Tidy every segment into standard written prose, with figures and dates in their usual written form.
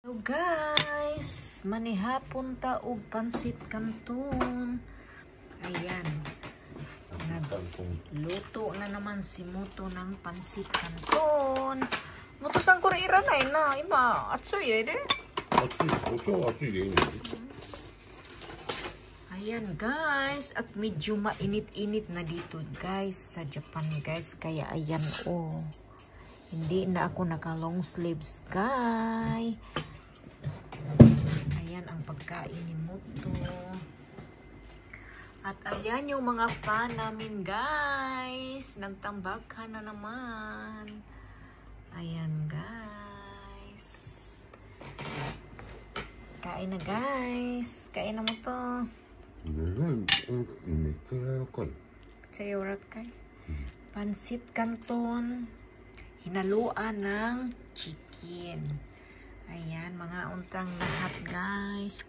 So guys, manihapon ta og pansit kanton. Ayan. Luto na naman si Muto ng pansit kanton. Muto sang kurira na ima atsoy de. Ayan guys, at medyo mainit-init na dito guys sa Japan guys, kaya ayan oh. Hindi na ako naka long sleeves guys. Ayan ang pagkain ni Muto. At ayan yung mga fan namin guys. Nagtambakhan na naman. Ayan guys. Kain na guys. Kain na mo to. Sayo rakay. Pansit kanton. Hinaluan ng chicken. Ayan, mga untang lahat guys.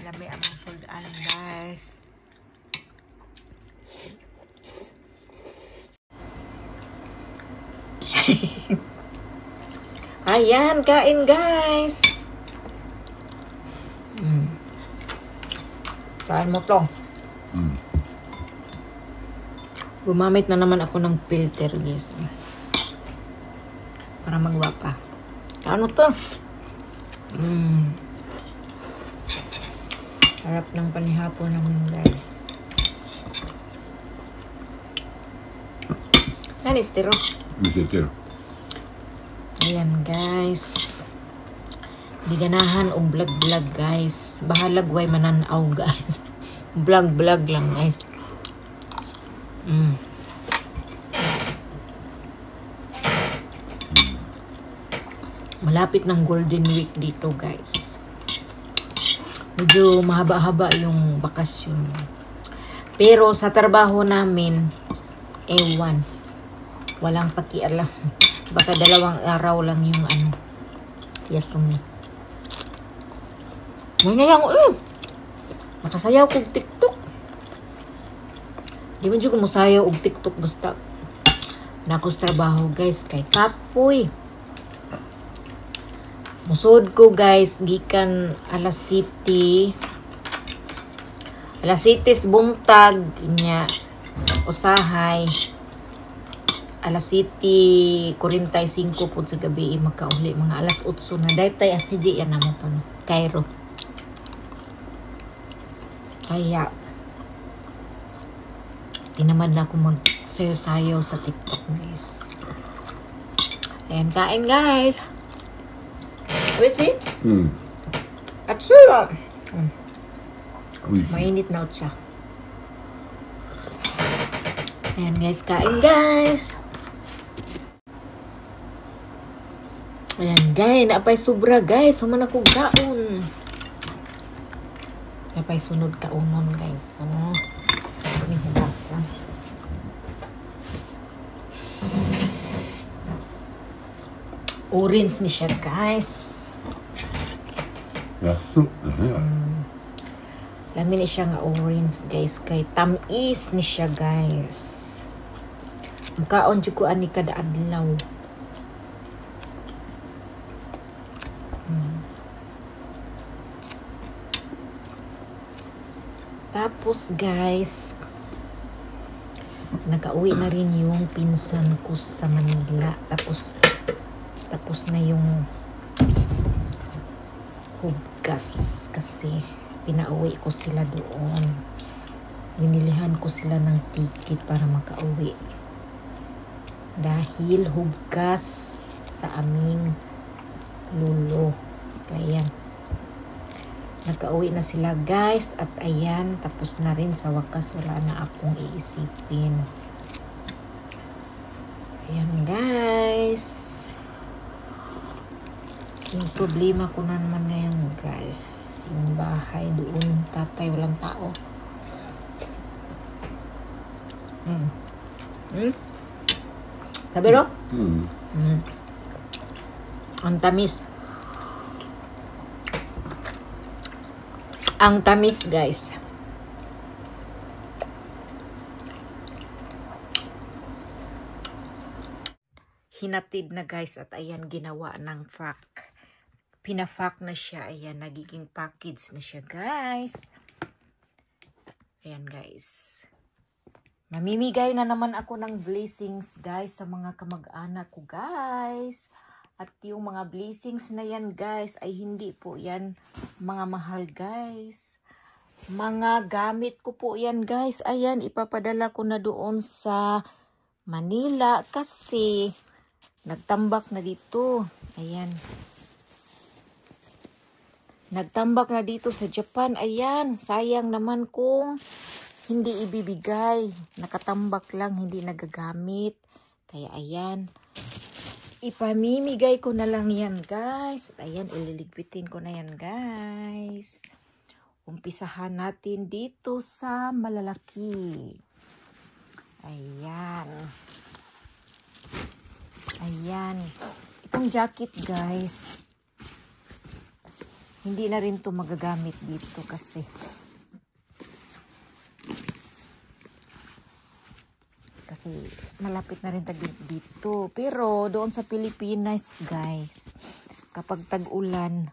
Lami ang sudan guys. Ayan, kain guys. Kain mo to. Gumamit na naman ako ng filter guys. Para magwapa. Ano to? Harap ng panihapon naman guys. Nanis tiro. Ayan guys. Diganahan o vlog guys. Bahalag way mananaw guys. Vlog lang guys. Malapit ng Golden Week dito guys. Medyo mahaba-haba yung bakasyon. Pero sa trabaho namin, ewan. Walang pakialam. Baka 2 araw lang yung ano. Yasumi. Ngayon lang, makasayaw kong TikTok. Di man dyan kumusayaw og TikTok basta nakos trabaho guys kay kapoy. Musod ko guys gikan alas 7 buntag nya usahay alas 7:45 pud sa gabi magkauli mga alas 8 na daytay at sige yan na mo to Cairo. Kaya tinamad na ako magsayaw-sayaw sa TikTok guys. Ayan, kain guys. Wisi? At sura. Mainit na siya. Ayan guys, kain guys. Ayan guys, napay sobra guys. Human ako gaon. Napay sunod kaunon guys. Ano? May hubasa. Orange ni siya guys. Lami ni siya nga orange guys. Kay tamis ni siya guys. Makaon dyan ko ani kada adlaw. Tapos guys, nagka-uwi na rin yung pinsan ko sa Manila. Tapos na yung hubgas kasi pinauwi ko sila doon. Binilihan ko sila ng ticket para makauwi. Dahil hubgas sa aming lulo. Kaya nagka-uwi na sila guys. At ayan, tapos na rin sa wakas. Wala na akong iisipin. Ayan guys. Yung problema ko na naman na yan guys. Yung bahay doon. Tatay, walang tao. Sabi ro? Ang tamis. Ang tamis guys. hinatid na guys at ayan ginawa ng fact. Pina-fact na siya. Ayan, nagiging package na siya guys. Ayan guys. Mamimigay na naman ako ng blessings guys sa mga kamag-anak ko guys. At yung mga blessings na yan guys ay hindi po yan mga mahal guys. Mga gamit ko po yan guys. Ayan, ipapadala ko na doon sa Manila kasi nagtambak na dito. Ayan. Nagtambak na dito sa Japan. Ayan, sayang naman kung hindi ibibigay. Nakatambak lang, hindi nagagamit. Kaya ayan. Ipamimigay ko na lang yan guys. Ayan, ililigpitin ko na yan guys. Umpisahan natin dito sa malalaki. Ayan. Ayan. Itong jacket guys. Hindi na rin to magagamit dito kasi malapit na rin dito. Pero doon sa Pilipinas guys, kapag tag-ulan,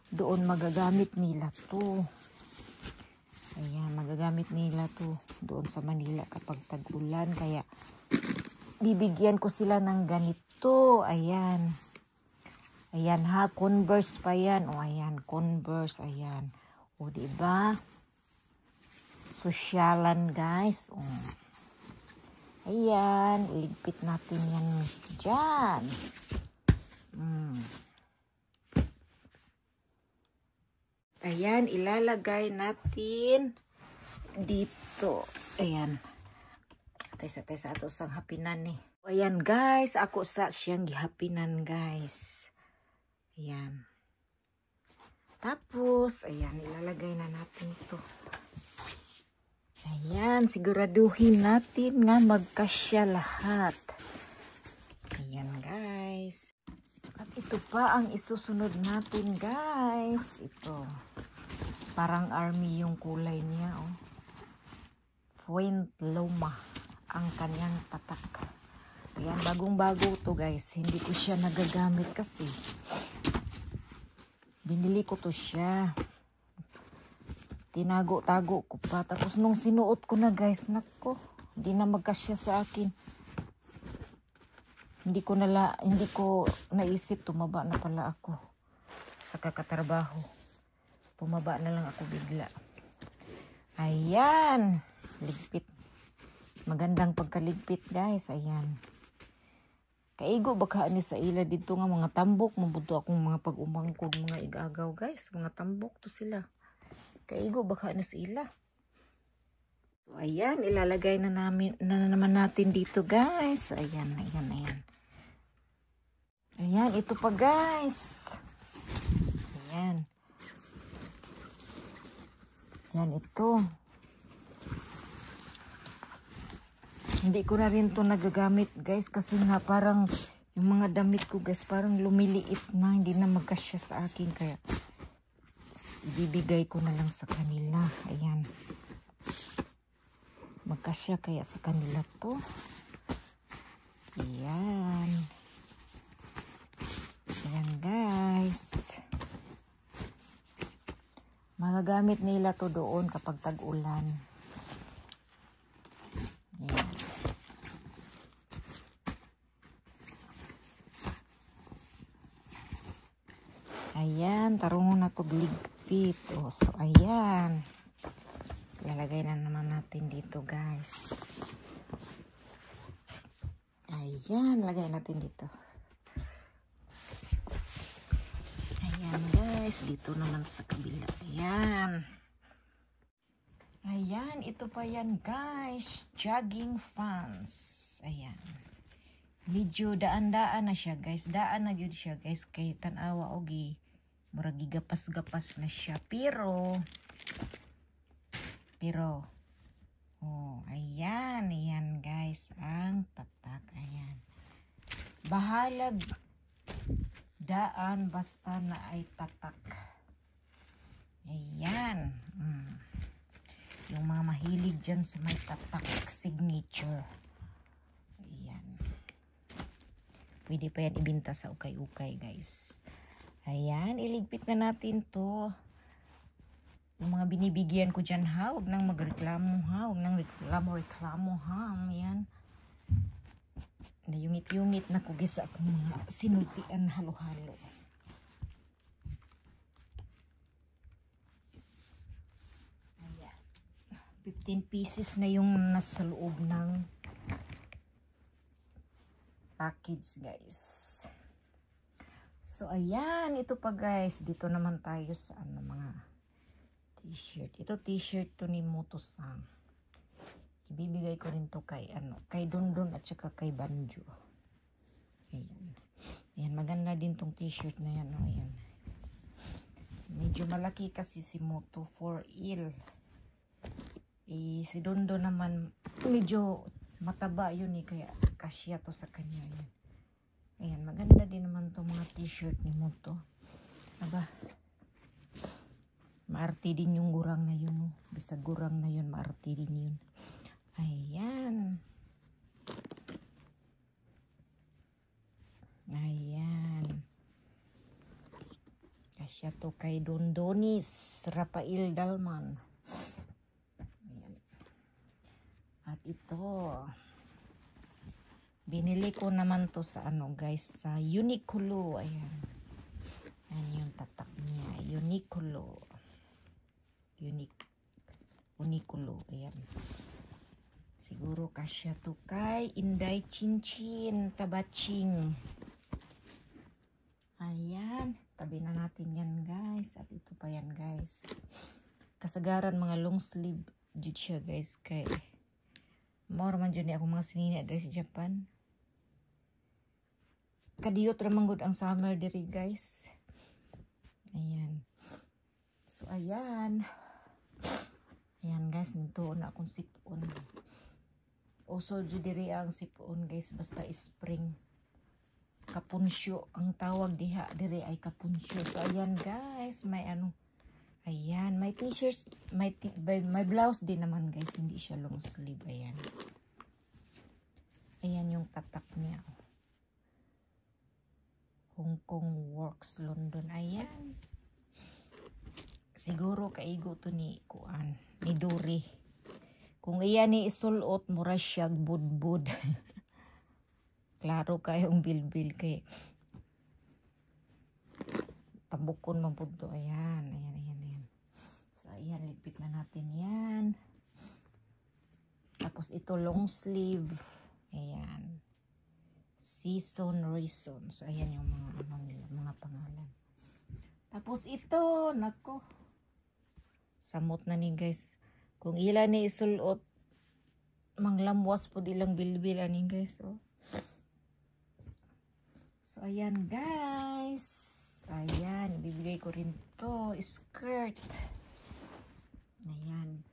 doon magagamit nila to. Ayan, magagamit nila to doon sa Manila kapag tag-ulan. Kaya bibigyan ko sila ng ganito. Ayan. Ayan ha, Converse pa yan. O ayan, Converse, ayan. O diba? Sosyalan guys. O. Ayan, iligpit natin yan dyan. Ayan, ilalagay natin dito. Ayan. Atay sa ato sang hapinan ni. Ayan guys, ako sa siyang gihapinan guys. Ayan. Tapos, ayan, ilalagay na natin ito. Ayan, siguraduhin natin nga magkasya lahat. Ayan, guys. At ito pa ang isusunod natin, guys. Ito. Parang army yung kulay niya, oh. Point Loma ang kanyang tatak. Ayan, bagong-bago to, guys. Hindi ko siya nagagamit kasi binili ko to siya. Tinago-tago ko pa. Tapos nung sinuot ko na guys, nako, hindi na magkasya sa akin. Hindi ko naisip, tumaba na pala ako sa kakatrabaho. Tumaba na lang ako bigla. Ayan. Ligpit. Magandang pagkaligpit guys. Ayan. Kaigo baka ni sa ila dito nga mga tambok. Mabuto akong mga pag-umangkod, mga igagaw guys. Mga tambok to sila. Kaigo baka ni sa ila. So, ayan. Ilalagay na naman natin dito guys. Ayan, ayan, ayan. Ayan, ito pa guys. Ayan. Ayan, ito. Hindi ko na rin to nagagamit guys kasi nga parang yung mga damit ko guys parang lumiliit na, hindi na magkasya sa akin kaya ibibigay ko na lang sa kanila. Ayan. Magkasya kaya sa kanila to. Ayan. Ayan guys. Magagamit nila to doon kapag tag-ulan. Ayan. Ayan, tarungo na to ligpit. O, so, ayan. Ilalagay na naman natin dito, guys. Ayan, lagay natin dito. Ayan, guys. Dito naman sa kabila. Ayan. Ayan, ito pa yan, guys. Jogging pants. Ayan. Medyo daan-daan na siya, guys. Daan na yun siya, guys. Kay tanawa, ogi. Murag gigapas-gapas na siya. Pero, oh, ayan. Ayan, guys. Ang tatak. Ayan. Bahalag daan basta na ay tatak. Ayan. Yung mga mahilig dyan sa may tatak signature. Ayan. Pwede pa yan ibinta sa ukay-ukay, guys. Ayan, iligpit na natin to. Yung mga binibigyan ko dyan, ha? Huwag nang magreklamo, ha? Huwag nang reklamo, ha? Ayan. Nayungit-yungit na kugis akong mga sinultian halo-halo. Ayan. 15 pieces na yung nasa loob ng package, guys. So, ayan. Ito pa, guys. Dito naman tayo sa mga t-shirt. Ito t-shirt to ni Moto-san. Ibibigay ko rin to kay kay Dondon at saka kay Banjo. Ayan. Ayan, maganda din tong t-shirt na yan. Oh, ayan. Medyo malaki kasi si Moto 4L. Si Dondon naman medyo mataba yun kaya kasya to sa kanya. Ayan. Ayan, maganda din naman to mga t-shirt ni Moto. Aba, maarti din yung gurang na yun. Bisa gurang na yun, maarti din yun. Ayan. Ayan. Kasya to kay Dondonis Rafael Dalman. Ayan. At ito, binili ko naman to sa guys, sa Uniqlo. Ayan. Ayan yung tatak niya. Uniqlo. Uniqlo. Ayan. Siguro kasya to kay Inday Chinchin Tabaching. Ayan. Tabi na natin yan, guys. At ito pa yan, guys. Kasagaran mga long sleeve jud siya, guys. Kay more man dyan ako mga sinini adres sa Japan. Kadiyot ramang good ang summer diri, guys. Ayan. So, ayan. Ayan, guys. Nito na akong sipon. Uso diri ang sipon, guys. Basta spring. Kapunsyo. Ang tawag diha diri ay kapunsyo. So, ayan, guys. May ayan. May t-shirts. May blouse din naman, guys. Hindi siya long sleeve. Ayan. Ayan yung tatak niya. Hong Kong Works London. Ayan. Siguro kaigo to ni Dori. Kung iyan ni isulot, mura siya budbud. Klaro kayong bilbil kay tambukon mabudto. Ayan. So, ayan. Lipit na natin yan. Tapos ito long sleeve. Ayan. Season Reason. So, ayan yung mga pangalan. Tapos ito, nako. Samot na ni, guys. Kung ilan ni isulot, manglamwas po dilang bilbil ani, guys. Oh. So, ayan, guys. Ayan, ibibigay ko rin to. Skirt. Ayan.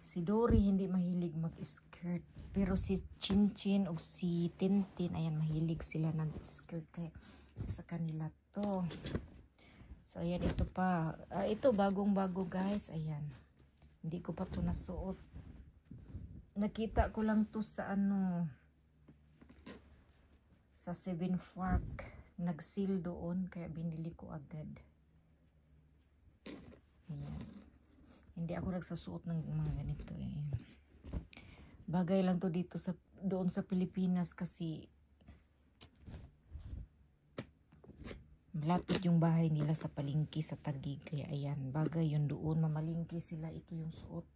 Si Dory hindi mahilig mag-skirt. Pero si Chinchin o si Tintin, ayan, mahilig sila nag-skirt. Kaya sa kanila to. So, ayan, ito pa. Ito, bagong-bago, guys. Ayan. Hindi ko pa to nasuot. Nakita ko lang to sa sa 7 Fork. Nag-seal doon, kaya binili ko agad. Ayan. Hindi ako nagsasuot ng mga ganito. Ayan. Bagay lang to dito doon sa Pilipinas kasi malapit yung bahay nila sa palengke sa Taguig. Kaya ayan, bagay yun doon. Mamalingki sila. Ito yung suot.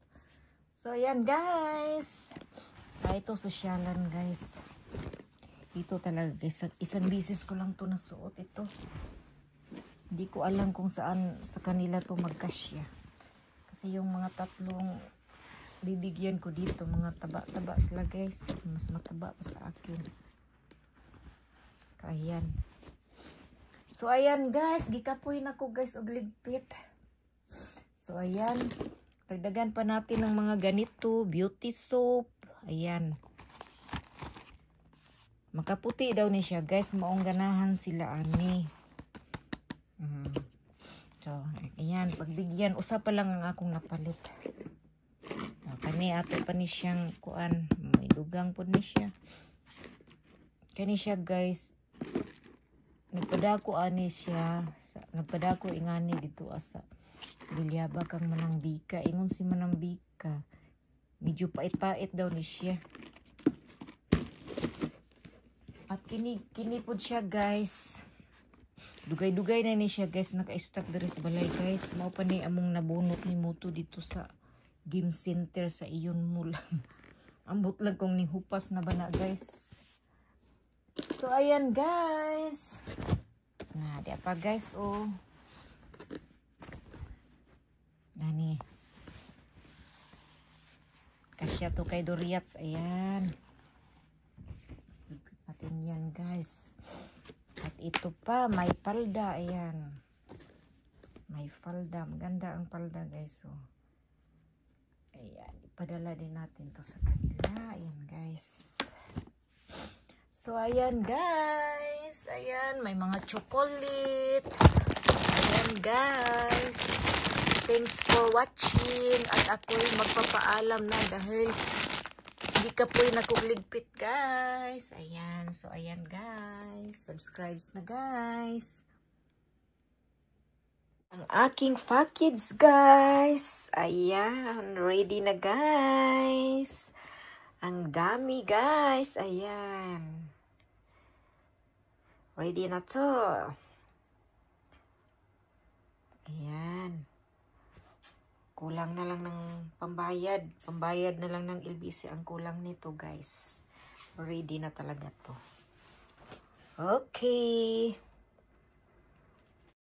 So, ayan, guys. Ito, sosyalan, guys. Ito talaga, guys. Isang bisis ko lang to nasuot. Ito. Hindi ko alam kung saan sa kanila to magkasya. Kasi yung mga tatlong bibigyan ko dito, mga taba-taba sila, guys. Mas mataba pa sa akin. Ayan. So, ayan, guys. Gikapoy na ko, guys, og ligpit. So, ayan. Dagdagan pa natin ng mga ganito. Beauty soap. Ayan. Makaputi daw ni siya, guys. Maong ganahan sila, ani. So, ayan. Pagbigyan, usa pa lang ang akong napalit. Kani, ato pa ni siyang kuan. May dugang po ni siya. Kani siya guys. Nagpadako ani siya. Nagpadako ingani dito asa. Bilyaba kang Manambika. Ingon si Manambika. Medyo pait-pait daw ni siya. At kini po siya guys. Dugay-dugay na ni siya guys. Naka-stack dari sa balay guys. Mao pa ni among nabunot ni Moto dito sa game center sa iyon mall. Ambot lang kong nihupas na bana guys. So ayan guys. Nah, di apa guys oh. Nani. Kasya to kay Doriat. Ayan. Higpit natin yan guys. At ito pa, may palda. Ayan. May palda. Maganda ang palda guys. Oh. Ayan. Ipadala din natin to sa kanila. Ayan guys. So ayan guys. Ayan. May mga chocolate. Ayan guys. Thanks for watching. At ako'y magpapaalam na dahil hindi ka po'y nakugligpit guys. Ayan. So ayan guys. Subscribe na guys. Ang aking package guys. Ayan. Ready na guys. Ang dami guys. Ayan. Ready na to. Ayan. Kulang na lang ng pambayad. Pambayad na lang ng LBC ang kulang nito guys. Ready na talaga to. Okay.